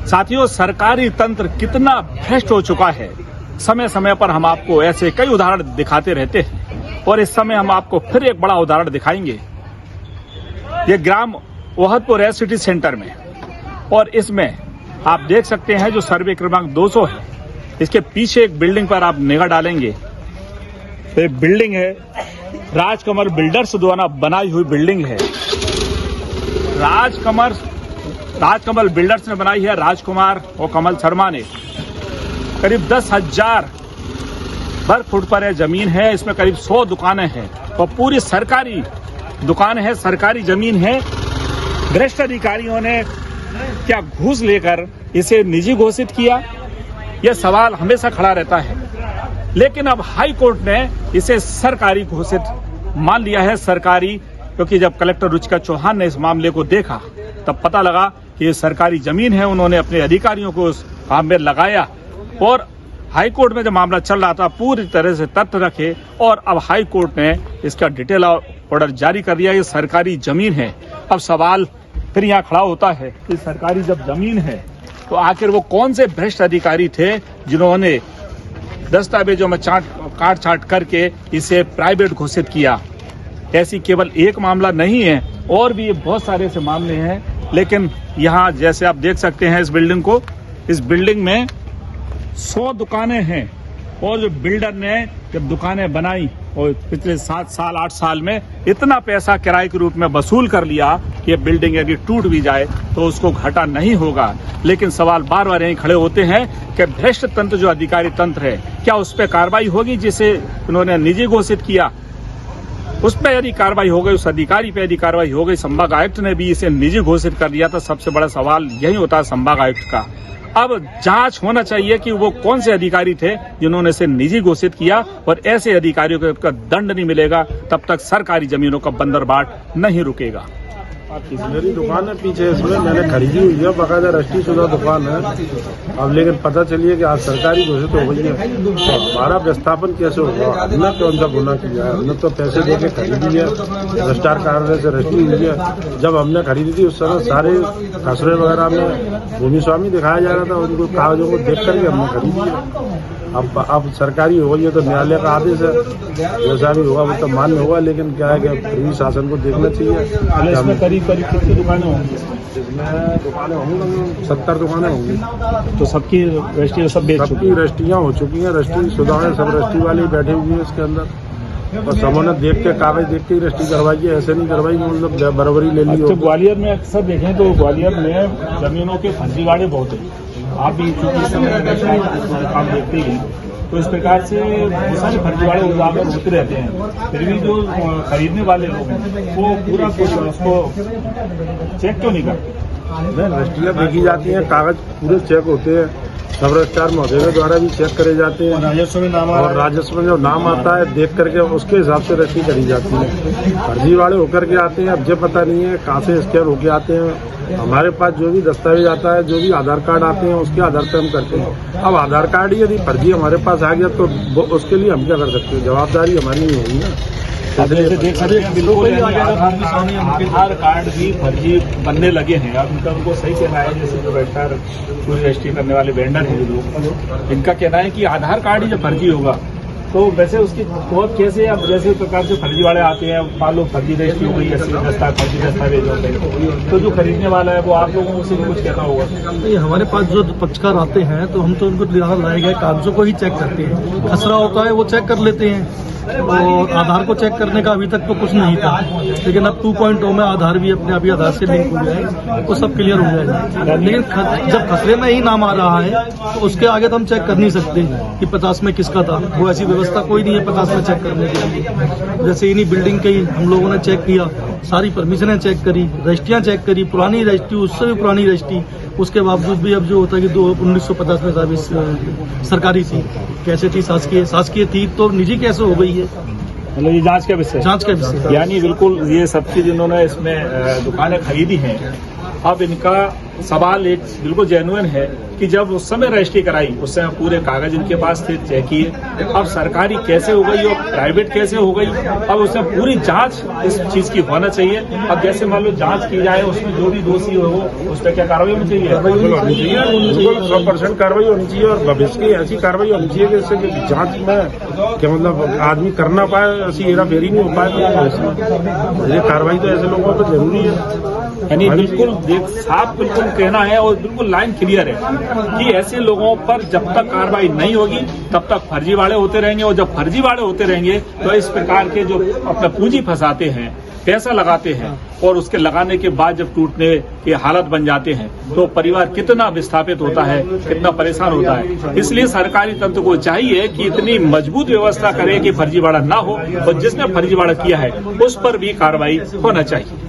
साथियों, सरकारी तंत्र कितना भ्रष्ट हो चुका है, समय समय पर हम आपको ऐसे कई उदाहरण दिखाते रहते हैं और इस समय हम आपको फिर एक बड़ा उदाहरण दिखाएंगे। ये ग्राम ओहदपुर है सिटी सेंटर में, और इसमें आप देख सकते हैं जो सर्वे क्रमांक 200 है, इसके पीछे एक बिल्डिंग पर आप निगाह डालेंगे तो ये बिल्डिंग है राजकमल बिल्डर्स द्वारा बनाई हुई बिल्डिंग है। राजकमल बिल्डर्स ने बनाई है, राजकुमार और कमल शर्मा ने। करीब 10,000 वर्ग फुट पर यह जमीन है, इसमें करीब 100 दुकानें हैं और पूरी सरकारी दुकान है, सरकारी जमीन है। भ्रष्ट अधिकारियों ने क्या घूस लेकर इसे निजी घोषित किया, यह सवाल हमेशा खड़ा रहता है। लेकिन अब हाई कोर्ट ने इसे सरकारी घोषित मान लिया है, सरकारी, क्योंकि जब कलेक्टर रुचिका चौहान ने इस मामले को देखा तब पता लगा कि ये सरकारी जमीन है। उन्होंने अपने अधिकारियों को उस काम में लगाया और हाई कोर्ट में जब मामला चल रहा था पूरी तरह से तथ्य रखे और अब हाई कोर्ट ने इसका डिटेल ऑर्डर जारी कर दिया। ये सरकारी जमीन है। अब सवाल फिर यहाँ खड़ा होता है कि सरकारी जब जमीन है तो आखिर वो कौन से भ्रष्ट अधिकारी थे जिन्होंने दस्तावेजों में काट छाट करके इसे प्राइवेट घोषित किया। ऐसी केवल एक मामला नहीं है, और भी बहुत सारे ऐसे मामले हैं। लेकिन यहाँ जैसे आप देख सकते हैं इस बिल्डिंग में 100 दुकानें हैं और जो बिल्डर ने जब दुकानें बनाई और पिछले 7 साल 8 साल में इतना पैसा किराए के रूप में वसूल कर लिया कि ये बिल्डिंग यदि टूट भी जाए तो उसको घाटा नहीं होगा। लेकिन सवाल बार बार यही खड़े होते हैं कि भ्रष्ट तंत्र जो अधिकारी तंत्र है, क्या उस पर कार्रवाई होगी जिसे उन्होंने निजी घोषित किया? उस पर यदि कार्रवाई हो गई, उस अधिकारी पे यदि कार्रवाई हो गई, संभाग आयुक्त ने भी इसे निजी घोषित कर दिया, तो सबसे बड़ा सवाल यही होता है संभाग आयुक्त का। अब जांच होना चाहिए कि वो कौन से अधिकारी थे जिन्होंने इसे निजी घोषित किया, और ऐसे अधिकारियों को दंड नहीं मिलेगा तब तक सरकारी जमीनों का बंदरबाट नहीं रुकेगा। मेरी दुकान है पीछे, इसमें मैंने खरीदी हुई है, बाकायदा रजिस्ट्री शुदा दुकान है। अब लेकिन पता चलिए कि आज सरकारी घोषित हो गई है, तो हमारा विस्थापन कैसे होगा? हमने कौन सा गुनाह किया है? हमने तो पैसे दे के खरीदी है, रजिस्ट्रार कार्यालय से रजिस्ट्री हुई है। जब हमने खरीदी थी उस समय सारे खसरे वगैरह में भूमि स्वामी दिखाया जा रहा था, उनको कागजों को देख करके हमने खरीदी है। अब सरकारी हो गई है तो न्यायालय का आदेश है, जैसा भी होगा वो तो मान्य होगा। लेकिन क्या है कि पूर्वी शासन को देखना चाहिए। इसमें करीब कितनी दुकानें होंगी? इसमें दुकानें होंगी 70 दुकानें होंगी। तो सबकी रजिस्ट्री सबकी रजिस्ट्रियाँ हो चुकी हैं, रजिस्ट्री शुदा है, सब रजिस्ट्री वाले बैठे हुए हैं इसके अंदर। बस हमने देख के कागज देख के रजिस्ट्री करवाई है, ऐसे नहीं करवाई मतलब बराबरी ले ली। तो ग्वालियर में अक्सर देखें तो ग्वालियर में जमीनों के फर्जीवाड़े बहुत हैं। आप भी चूंकि इस समय काम देखते ही, तो इस प्रकार से बहुत सारे फर्जीवाड़े उजागर होते रहते हैं। फिर भी जो खरीदने वाले लोग हैं वो पूरा उसको चेक क्यों नहीं करते? रजिस्ट्रियाँ देखी जाती हैं, कागज पूरे चेक होते हैं, सब रजिस्ट्रार महोदय के द्वारा भी चेक करे जाते हैं, और राजस्व में जो नाम आता है देख करके उसके हिसाब से रजिस्ट्री करी जाती है। फर्जीवाड़े होकर के आते हैं, अब जो पता नहीं है कहाँ से स्कैन होके आते हैं। हमारे पास जो भी दस्तावेज आता है, जो भी आधार कार्ड आते हैं, उसके आधार पर हम करते हैं। अब आधार कार्ड ही यदि फर्जी हमारे पास आ गया तो उसके लिए हम क्या कर सकते हैं? जवाबदारी हमारी नहीं होगी ना। देख सकते हैं बिल्कुल आधार कार्ड भी फर्जी बनने लगे हैं। अब उनको सही कहना है, जैसे जो पूरी रजिस्ट्री करने वाले वेंडर हैं लोग, इनका कहना है कि आधार कार्ड ही जब फर्जी होगा तो वैसे उसकी बहुत कैसे अब जैसे प्रकार से फर्जीवाड़े आते हैं, मान लो फर्जी रजिस्ट्री हो गई, फर्जी दस्तावेज होते हैं, तो जो खरीदने वाला है वो आप लोगों से भी कुछ कहना होगा? नहीं, हमारे पास जो पक्षकार आते हैं तो हम तो उनको लाए गए कागजों को ही चेक करते हैं। खसरा होता है वो चेक कर लेते हैं, और आधार को चेक करने का अभी तक तो कुछ नहीं था। लेकिन अब 2.0 में आधार भी अपने अभी आधार से लिंक हो जाए तो सब क्लियर हो जाएगा। लेकिन जब खसरे में ही नाम आ रहा है तो उसके आगे तो हम चेक कर नहीं सकते कि 50 में किसका था। वो ऐसी व्यवस्था कोई नहीं है 50 में चेक करने के लिए। जैसे इन्हीं बिल्डिंग के ही हम लोगों ने चेक किया, सारी परमिशनें चेक करी, रजिस्ट्रियाँ चेक करी, पुरानी रजिस्ट्री, उससे भी पुरानी रजिस्ट्री, उसके बावजूद भी अब जो होता है कि 1950 में सर्विस सरकारी थी, कैसे थी शासकीय थी तो निजी कैसे हो गई है? मतलब ये जांच का विषय है। यानी बिल्कुल ये सब चीज इन्होंने इसमें दुकानें खरीदी हैं अब इनका सवाल एक बिल्कुल जेन्युइन है कि जब उस समय रजिस्ट्री कराई उस समय पूरे कागज इनके पास थे, तय किए। अब सरकारी कैसे हो गई और प्राइवेट कैसे हो गई, अब उसमें पूरी जांच इस चीज की होना चाहिए। अब जैसे मान लो जांच की जाए, उसमें जो भी दोषी हो उस पर क्या कार्रवाई होनी चाहिए? 100% कार्रवाई होनी चाहिए और भविष्य की ऐसी कार्रवाई होनी चाहिए कि इससे जांच में क्या मतलब आदमी कर ना पाए, ऐसी हेरा फेरी नहीं हो पाए। ये कार्रवाई तो ऐसे लोगों पर जरूरी है। यानी बिल्कुल साफ बिल्कुल कहना है और बिल्कुल लाइन क्लियर है कि ऐसे लोगों पर जब तक कार्रवाई नहीं होगी तब तक फर्जीवाड़े होते रहेंगे, और जब फर्जीवाड़े होते रहेंगे तो इस प्रकार के जो अपना पूंजी फंसाते हैं, पैसा लगाते हैं और उसके लगाने के बाद जब टूटने की हालत बन जाते हैं तो परिवार कितना विस्थापित होता है, कितना परेशान होता है। इसलिए सरकारी तंत्र को चाहिए कि इतनी मजबूत व्यवस्था करे कि फर्जीवाड़ा ना हो और जिसने फर्जीवाड़ा किया है उस पर भी कार्रवाई होना चाहिए।